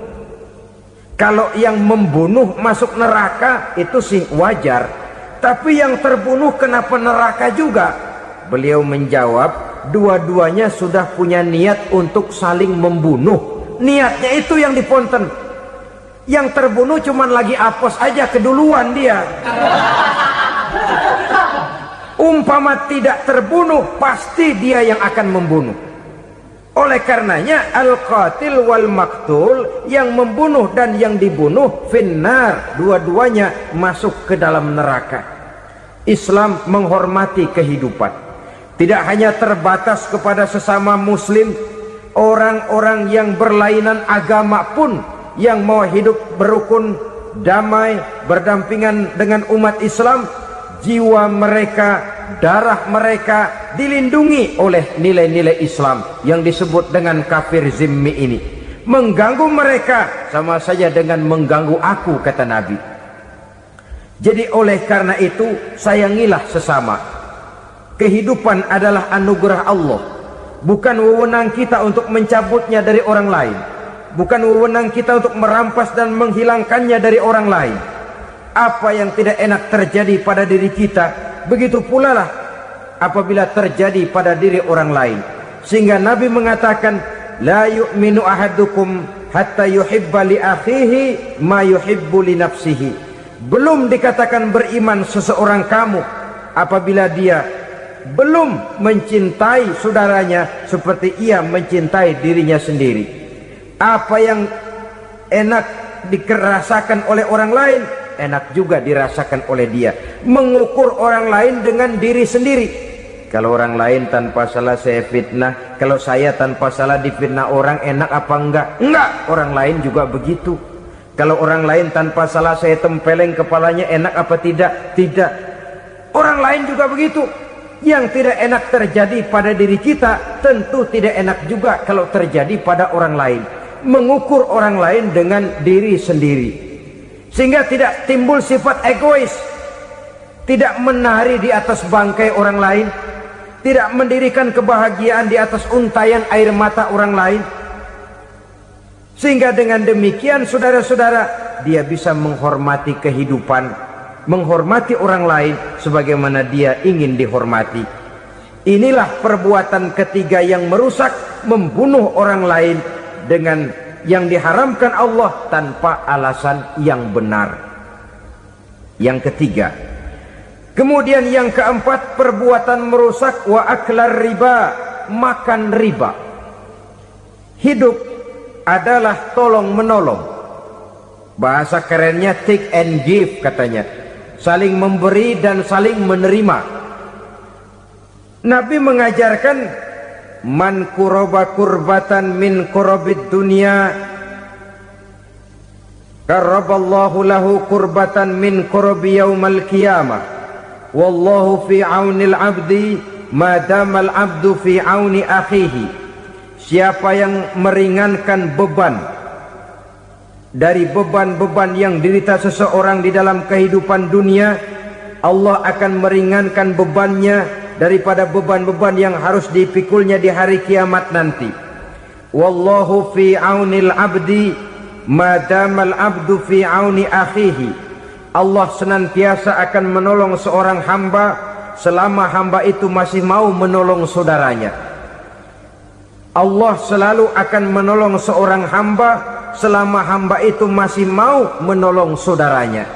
kalau yang membunuh masuk neraka itu sih wajar, tapi yang terbunuh kenapa neraka juga? Beliau menjawab, dua-duanya sudah punya niat untuk saling membunuh. Niatnya itu yang diponten. Yang terbunuh cuman lagi apes aja, keduluan dia. Umpama tidak terbunuh, pasti dia yang akan membunuh. Oleh karenanya al-qatil wal maktul, yang membunuh dan yang dibunuh finnar, dua-duanya masuk ke dalam neraka. Islam menghormati kehidupan, tidak hanya terbatas kepada sesama muslim, orang-orang yang berlainan agama pun yang mau hidup berukun, damai, berdampingan dengan umat Islam, jiwa mereka, darah mereka dilindungi oleh nilai-nilai Islam yang disebut dengan kafir zimmi ini. Mengganggu mereka sama saja dengan mengganggu aku, kata Nabi. Jadi oleh karena itu, sayangilah sesama. Kehidupan adalah anugerah Allah, bukan wewenang kita untuk mencabutnya dari orang lain, bukan wewenang kita untuk merampas dan menghilangkannya dari orang lain. Apa yang tidak enak terjadi pada diri kita, begitu pula lah apabila terjadi pada diri orang lain. Sehingga Nabi mengatakan, la yu'minu ahadukum hatta yuhibba li akhihi ma yuhibbu li nafsihi. Belum dikatakan beriman seseorang kamu apabila dia belum mencintai saudaranya seperti ia mencintai dirinya sendiri. Apa yang enak dirasakan oleh orang lain, enak juga dirasakan oleh dia. Mengukur orang lain dengan diri sendiri. Kalau orang lain tanpa salah saya fitnah, kalau saya tanpa salah difitnah orang, enak apa enggak? Enggak, orang lain juga begitu. Kalau orang lain tanpa salah saya tempeleng kepalanya, enak apa tidak? Tidak. Orang lain juga begitu. Yang tidak enak terjadi pada diri kita, tentu tidak enak juga kalau terjadi pada orang lain. Mengukur orang lain dengan diri sendiri, sehingga tidak timbul sifat egois, tidak menari di atas bangkai orang lain, tidak mendirikan kebahagiaan di atas untayan air mata orang lain. Sehingga dengan demikian, saudara-saudara, dia bisa menghormati kehidupan, menghormati orang lain sebagaimana dia ingin dihormati. Inilah perbuatan ketiga yang merusak, membunuh orang lain dengan yang diharamkan Allah tanpa alasan yang benar. Yang ketiga. Kemudian yang keempat, perbuatan merusak wa aklar riba, makan riba. Hidup adalah tolong menolong. Bahasa kerennya take and give katanya. Saling memberi dan saling menerima. Nabi mengajarkan, man kuraba kurbatan min kurabid dunya karaballahu lahu kurbatan min kurabi yaumal qiyamah. Wallahu fi aunil abdi madamal abdu fi auni akhihi. Siapa yang meringankan beban dari beban-beban yang dirita seseorang di dalam kehidupan dunia, Allah akan meringankan bebannya daripada beban-beban yang harus dipikulnya di hari kiamat nanti. Wallahu fi aunil abdi madamal abdu fi auni akhihi. Allah senantiasa akan menolong seorang hamba selama hamba itu masih mau menolong saudaranya. Allah selalu akan menolong seorang hamba selama hamba itu masih mau menolong saudaranya.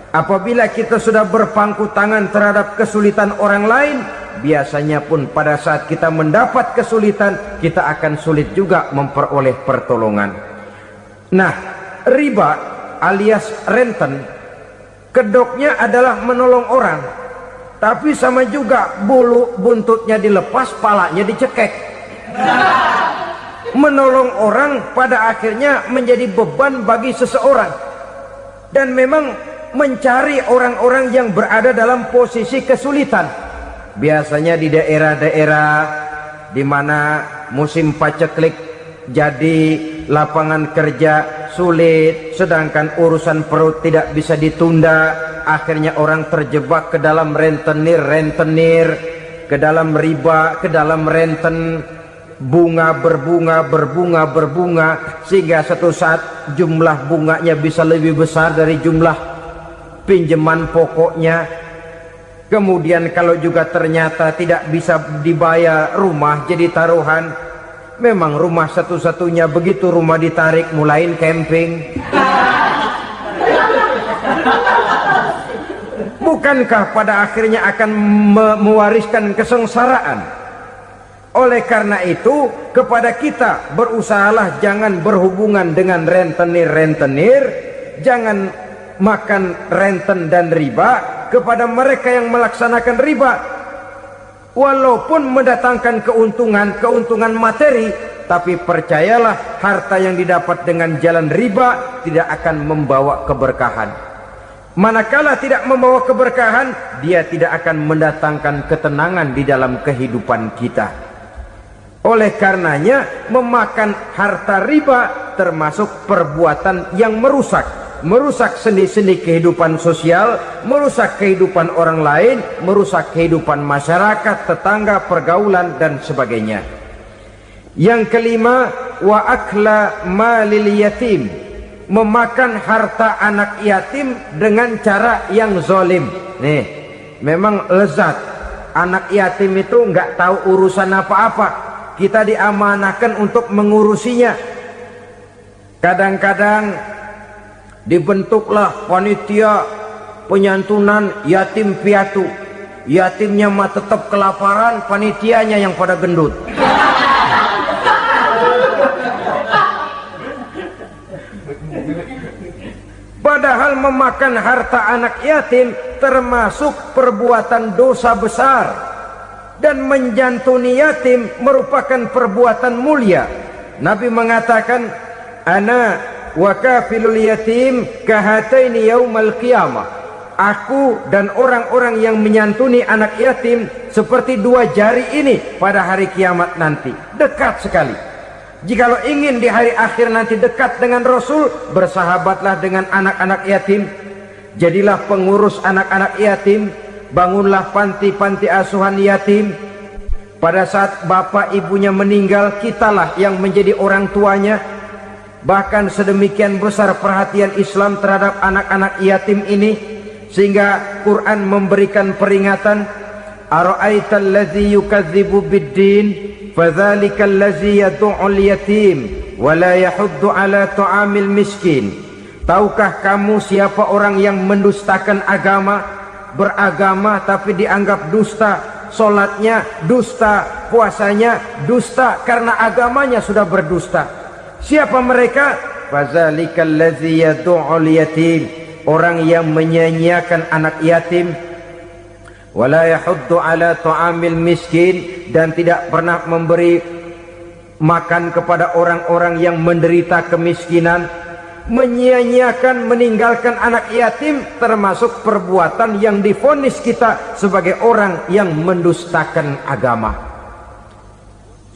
Apabila kita sudah berpangku tangan terhadap kesulitan orang lain, biasanya pun pada saat kita mendapat kesulitan, kita akan sulit juga memperoleh pertolongan. Nah, riba alias renten, kedoknya adalah menolong orang, tapi sama juga bulu buntutnya dilepas, palanya dicekek. Menolong orang pada akhirnya menjadi beban bagi seseorang, dan memang mencari orang-orang yang berada dalam posisi kesulitan, biasanya di daerah-daerah di mana musim paceklik, jadi lapangan kerja sulit, sedangkan urusan perut tidak bisa ditunda. Akhirnya orang terjebak ke dalam rentenir, ke dalam riba, ke dalam renten. Bunga berbunga, sehingga satu saat jumlah bunganya bisa lebih besar dari jumlah pinjaman pokoknya. Kemudian kalau juga ternyata tidak bisa dibayar, rumah jadi taruhan. Memang rumah satu-satunya, begitu rumah ditarik mulain camping. Bukankah pada akhirnya akan mewariskan kesengsaraan? Oleh karena itu, kepada kita berusahalah jangan berhubungan dengan rentenir, jangan makan renten dan riba. Kepada mereka yang melaksanakan riba, walaupun mendatangkan keuntungan materi, tapi percayalah, harta yang didapat dengan jalan riba tidak akan membawa keberkahan. Manakala tidak membawa keberkahan, dia tidak akan mendatangkan ketenangan di dalam kehidupan kita. Oleh karenanya, memakan harta riba termasuk perbuatan yang merusak sendi-sendi kehidupan sosial, merusak kehidupan orang lain, merusak kehidupan masyarakat, tetangga, pergaulan, dan sebagainya. Yang kelima, wa akla malil yatim, memakan harta anak yatim dengan cara yang zalim. Nih, memang lezat. Anak yatim itu nggak tahu urusan apa-apa. Kita diamanahkan untuk mengurusinya. Kadang-kadang dibentuklah panitia penyantunan yatim piatu. Yatimnya mah tetap kelaparan, panitianya yang pada gendut. Padahal memakan harta anak yatim termasuk perbuatan dosa besar, dan menjantuni yatim merupakan perbuatan mulia. Nabi mengatakan, ana wa kafilul yatim kahataini yaumal qiyamah. Aku dan orang-orang yang menyantuni anak yatim seperti dua jari ini pada hari kiamat nanti. Dekat sekali. Jikalau ingin di hari akhir nanti dekat dengan Rasul, bersahabatlah dengan anak-anak yatim. Jadilah pengurus anak-anak yatim. Bangunlah panti-panti asuhan yatim. Pada saat bapak ibunya meninggal, kitalah yang menjadi orang tuanya. Bahkan sedemikian besar perhatian Islam terhadap anak-anak yatim ini, sehingga Quran memberikan peringatan, ara'aital ladzi yukadzibu biddin fadzalikal ladzi yad'ul yatim wa la yahuddu ala ta'amil miskin. Tahukah kamu siapa orang yang mendustakan agama? Beragama tapi dianggap dusta, solatnya dusta, puasanya dusta, karena agamanya sudah berdusta. Siapa mereka? Fazalikal ladzi yad'ul yatim, orang yang menyia-nyiakan anak yatim. Wala yahuddu ala ta'amil miskin, dan tidak pernah memberi makan kepada orang-orang yang menderita kemiskinan. Menyia-nyiakan, meninggalkan anak yatim termasuk perbuatan yang divonis kita sebagai orang yang mendustakan agama.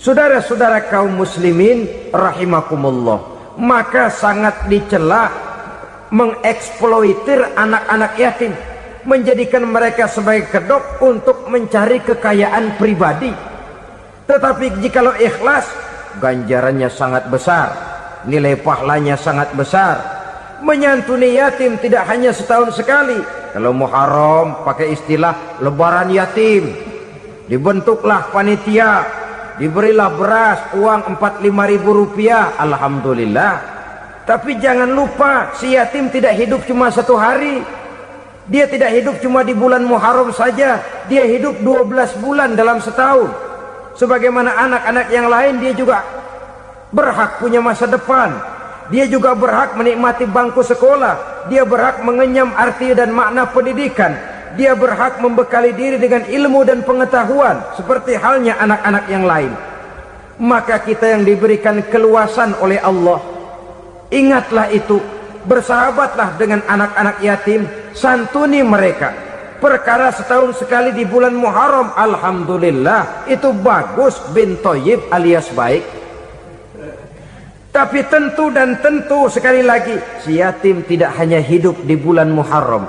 Saudara-saudara kaum muslimin rahimakumullah, maka sangat dicela mengeksploitir anak-anak yatim, menjadikan mereka sebagai kedok untuk mencari kekayaan pribadi. Tetapi jikalau ikhlas, ganjarannya sangat besar, nilai pahalanya sangat besar. Menyantuni yatim tidak hanya setahun sekali. Kalau Muharram pakai istilah lebaran yatim, dibentuklah panitia, diberilah beras, uang 45.000 rupiah, alhamdulillah. Tapi jangan lupa, si yatim tidak hidup cuma satu hari. Dia tidak hidup cuma di bulan Muharram saja, dia hidup 12 bulan dalam setahun. Sebagaimana anak-anak yang lain, dia juga berhak punya masa depan. Dia juga berhak menikmati bangku sekolah. Dia berhak mengenyam arti dan makna pendidikan. Dia berhak membekali diri dengan ilmu dan pengetahuan seperti halnya anak-anak yang lain. Maka kita yang diberikan keluasan oleh Allah, ingatlah itu, bersahabatlah dengan anak-anak yatim, santuni mereka. Perkara setahun sekali di bulan Muharram, alhamdulillah, itu bagus, bin Thayyib alias baik. Tapi tentu dan tentu, sekali lagi, si yatim tidak hanya hidup di bulan Muharram.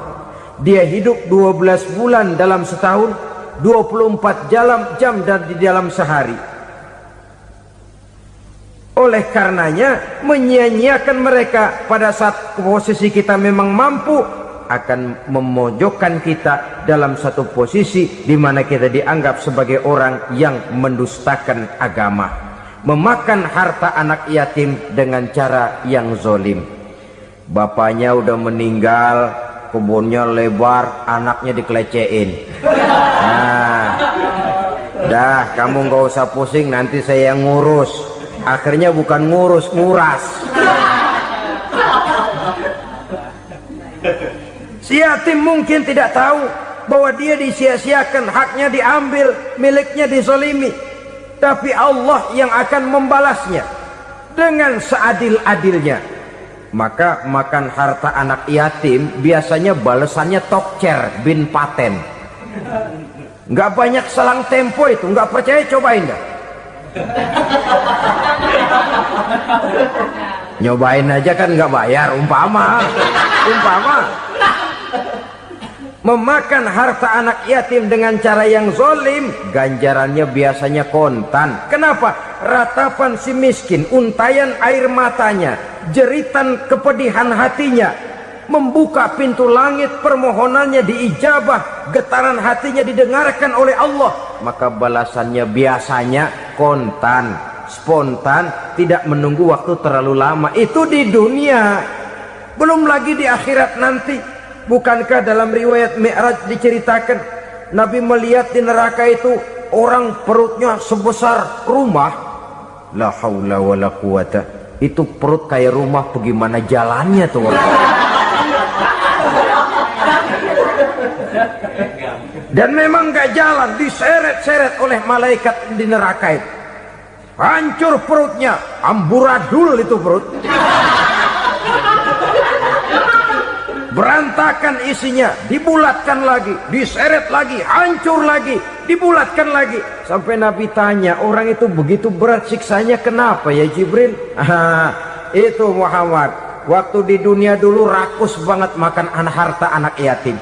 Dia hidup 12 bulan dalam setahun, 24 jam dan di dalam sehari. Oleh karenanya, menyia-nyiakan mereka pada saat posisi kita memang mampu akan memojokkan kita dalam satu posisi di mana kita dianggap sebagai orang yang mendustakan agama, memakan harta anak yatim dengan cara yang zolim. Bapaknya udah meninggal, kebunnya lebar, anaknya dikelecehin. Nah, dah kamu nggak usah pusing, nanti saya yang ngurus. Akhirnya bukan ngurus, nguras. Si yatim mungkin tidak tahu bahwa dia disia-siakan, haknya diambil, miliknya dizalimi. Tapi Allah yang akan membalasnya dengan seadil-adilnya. Maka makan harta anak yatim biasanya balasannya tokcer bin paten. Nggak banyak selang tempo itu, nggak percaya cobain dah. Nyobain aja kan nggak bayar, umpama. Memakan harta anak yatim dengan cara yang zolim, ganjarannya biasanya kontan. Kenapa? Ratapan si miskin, untayan air matanya, jeritan kepedihan hatinya, membuka pintu langit, permohonannya diijabah, getaran hatinya didengarkan oleh Allah. Maka balasannya biasanya kontan, spontan, tidak menunggu waktu terlalu lama. Itu di dunia, belum lagi di akhirat nanti. Bukankah dalam riwayat Mi'raj diceritakan Nabi melihat di neraka itu orang perutnya sebesar rumah? La haula wala quwata. Itu perut kayak rumah, bagaimana jalannya tuh orang? Dan memang gak jalan, diseret-seret oleh malaikat di neraka itu. Hancur perutnya, amburadul itu perut. Berantakan isinya, dibulatkan lagi, diseret lagi, hancur lagi, dibulatkan lagi. Sampai Nabi tanya, orang itu begitu berat siksanya kenapa ya Jibril? Itu Muhammad, waktu di dunia dulu rakus banget makan harta anak yatim.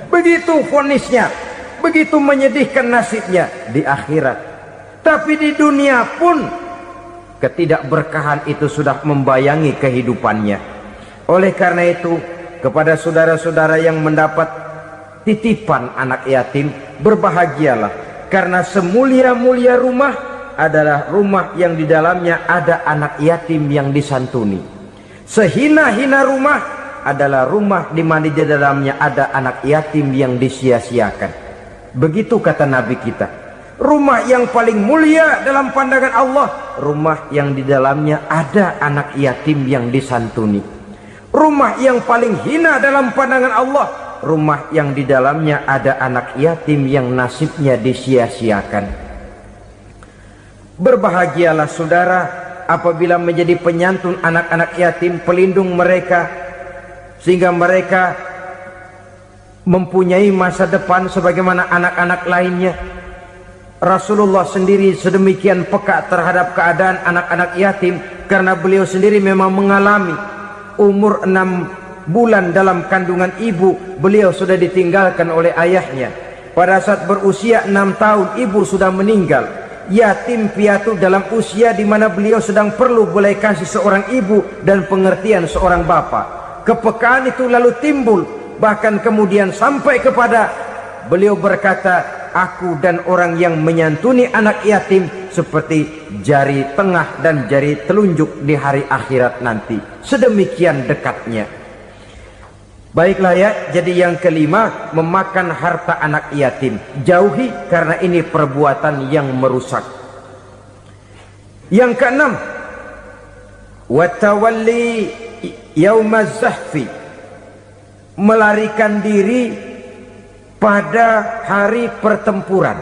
Begitu vonisnya, begitu menyedihkan nasibnya di akhirat. Tapi di dunia pun ketidakberkahan itu sudah membayangi kehidupannya. Oleh karena itu, kepada saudara-saudara yang mendapat titipan anak yatim, berbahagialah, karena semulia-mulia rumah adalah rumah yang di dalamnya ada anak yatim yang disantuni. Sehina-hina rumah adalah rumah di mana di dalamnya ada anak yatim yang disia-siakan. Begitu kata Nabi kita. Rumah yang paling mulia dalam pandangan Allah, rumah yang di dalamnya ada anak yatim yang disantuni. Rumah yang paling hina dalam pandangan Allah, rumah yang di dalamnya ada anak yatim yang nasibnya disia-siakan. Berbahagialah saudara apabila menjadi penyantun anak-anak yatim, pelindung mereka, sehingga mereka mempunyai masa depan sebagaimana anak-anak lainnya. Rasulullah sendiri sedemikian peka terhadap keadaan anak-anak yatim, karena beliau sendiri memang mengalami umur 6 bulan dalam kandungan ibu, beliau sudah ditinggalkan oleh ayahnya. Pada saat berusia 6 tahun ibu sudah meninggal, yatim piatu dalam usia di mana beliau sedang perlu belas kasih seorang ibu dan pengertian seorang bapa. Kepekaan itu lalu timbul, bahkan kemudian sampai kepada beliau berkata, aku dan orang yang menyantuni anak yatim seperti jari tengah dan jari telunjuk di hari akhirat nanti. Sedemikian dekatnya. Baiklah ya, jadi yang kelima, memakan harta anak yatim. Jauhi, karena ini perbuatan yang merusak. Yang keenam, watawalli yaumaz zahfi, melarikan diri pada hari pertempuran.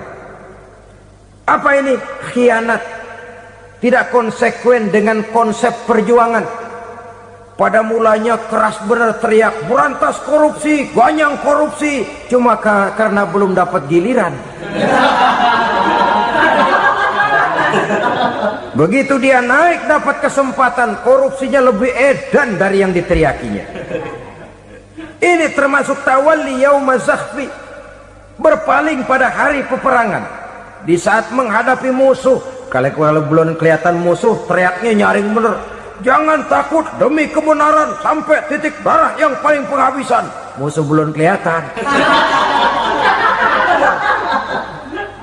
Apa ini? Khianat, tidak konsekuen dengan konsep perjuangan. Pada mulanya keras benar teriak, berantas korupsi, ganyang korupsi, cuma karena belum dapat giliran. Begitu dia naik dapat kesempatan, korupsinya lebih edan dari yang diteriakinya. Ini termasuk tawalli yaumaz zahfi, berpaling pada hari peperangan. Di saat menghadapi musuh, kalau belum kelihatan musuh, teriaknya nyaring bener, jangan takut demi kebenaran sampai titik darah yang paling penghabisan. Musuh belum kelihatan.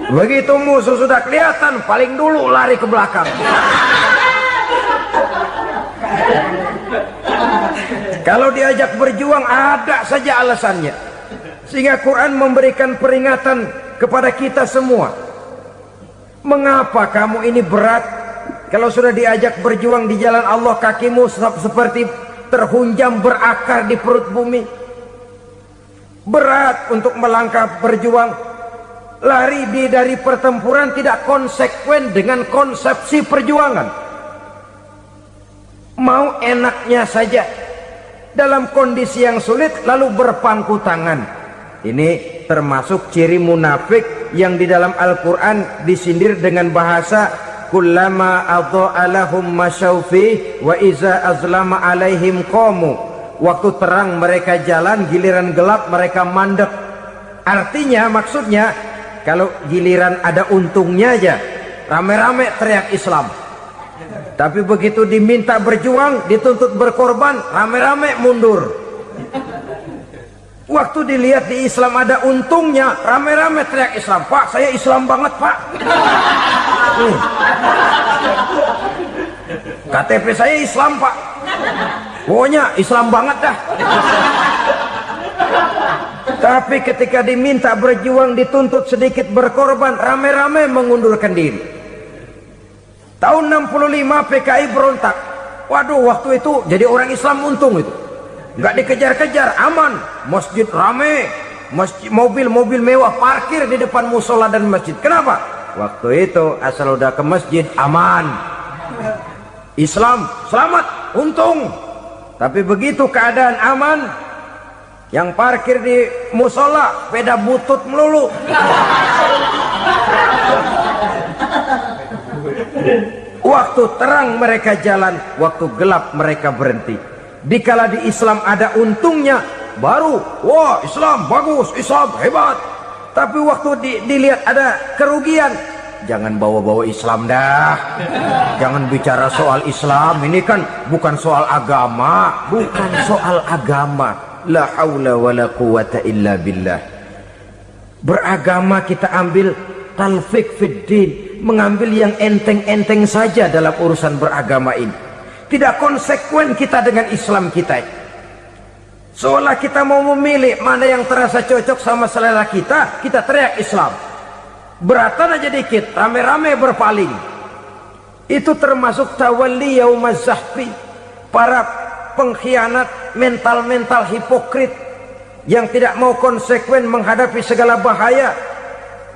Begitu musuh sudah kelihatan, paling dulu lari ke belakang. Kalau diajak berjuang ada saja alasannya. Sehingga Quran memberikan peringatan kepada kita semua. Mengapa kamu ini berat? Kalau sudah diajak berjuang di jalan Allah, kakimu seperti terhunjam berakar di perut bumi. Berat untuk melangkah berjuang. Lari dari pertempuran tidak konsekuen dengan konsepsi perjuangan. Mau enaknya saja dalam kondisi yang sulit lalu berpangku tangan. Ini termasuk ciri munafik yang di dalam Al-Quran disindir dengan bahasa kullama adha'a lahum masyaufi wa iza azlama alaihim qamu. Waktu terang mereka jalan, giliran gelap mereka mandek. Artinya, maksudnya, kalau giliran ada untungnya aja, rame-rame teriak Islam. Tapi begitu diminta berjuang, dituntut berkorban, rame-rame mundur. Waktu dilihat di Islam ada untungnya, rame-rame teriak Islam. Pak, saya Islam banget, Pak. KTP saya Islam, Pak. Pokoknya Islam banget dah. Tapi ketika diminta berjuang, dituntut sedikit berkorban, rame-rame mengundurkan diri. Tahun 65 PKI berontak. Waduh, waktu itu jadi orang Islam untung itu. Nggak dikejar-kejar, aman. Masjid rame, mobil-mobil mewah parkir di depan musola dan masjid. Kenapa? Waktu itu asal udah ke masjid aman. Islam selamat, untung. Tapi begitu keadaan aman, yang parkir di musola sepeda butut melulu. Waktu terang mereka jalan, waktu gelap mereka berhenti. Dikala di Islam ada untungnya, baru wah Islam bagus, Islam hebat. Tapi waktu dilihat ada kerugian, jangan bawa-bawa Islam dah. Jangan bicara soal Islam, ini kan bukan soal agama. Bukan soal agama. La haula wa la quwata illa billah. Beragama kita ambil talfik fid din, mengambil yang enteng-enteng saja dalam urusan beragama ini. Tidak konsekuen kita dengan Islam kita. Seolah kita mau memilih mana yang terasa cocok sama selera kita, kita teriak Islam. Beratan aja dikit, rame-rame berpaling. Itu termasuk tawalli yaumaz zahfi. Para pengkhianat, mental-mental hipokrit yang tidak mau konsekuen menghadapi segala bahaya.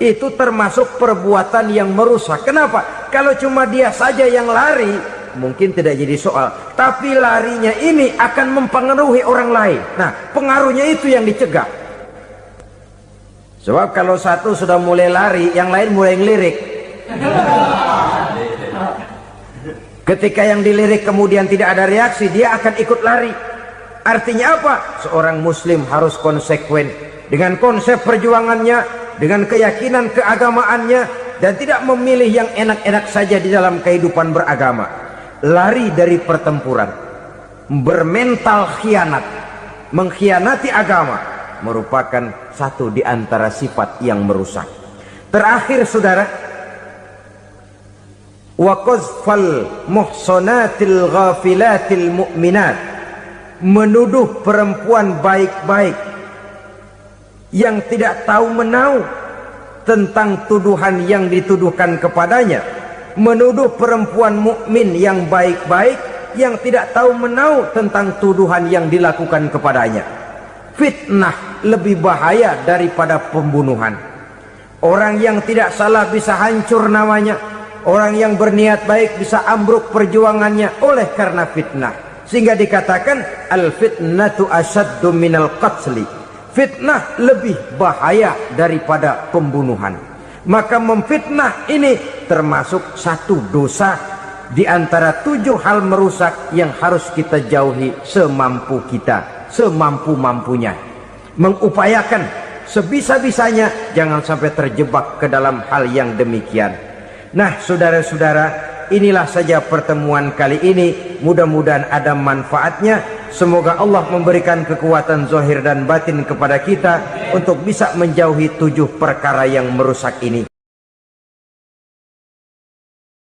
Itu termasuk perbuatan yang merusak. Kenapa? Kalau cuma dia saja yang lari, mungkin tidak jadi soal. Tapi larinya ini akan mempengaruhi orang lain. Nah, pengaruhnya itu yang dicegah. Sebab kalau satu sudah mulai lari, yang lain mulai ngelirik. Ketika yang dilirik kemudian tidak ada reaksi, dia akan ikut lari. Artinya apa? Seorang muslim harus konsekuen dengan konsep perjuangannya, dengan keyakinan keagamaannya, dan tidak memilih yang enak-enak saja di dalam kehidupan beragama. Lari dari pertempuran, bermental khianat, mengkhianati agama, merupakan satu di antara sifat yang merusak. Terakhir saudara, wa qazfal muhsanatil ghafilatil mu'minat, menuduh perempuan baik-baik yang tidak tahu menahu tentang tuduhan yang dituduhkan kepadanya, menuduh perempuan mukmin yang baik-baik yang tidak tahu menahu tentang tuduhan yang dilakukan kepadanya. Fitnah lebih bahaya daripada pembunuhan. Orang yang tidak salah bisa hancur namanya, orang yang berniat baik bisa ambruk perjuangannya oleh karena fitnah. Sehingga dikatakan al-fitnatu asyaddu minal qatli. Fitnah lebih bahaya daripada pembunuhan. Maka memfitnah ini termasuk satu dosa di antara 7 hal merusak yang harus kita jauhi semampu kita, semampu-mampunya. Mengupayakan sebisa-bisanya jangan sampai terjebak ke dalam hal yang demikian. Nah saudara-saudara, inilah saja pertemuan kali ini. Mudah-mudahan ada manfaatnya. Semoga Allah memberikan kekuatan zahir dan batin kepada kita untuk bisa menjauhi 7 perkara yang merusak ini.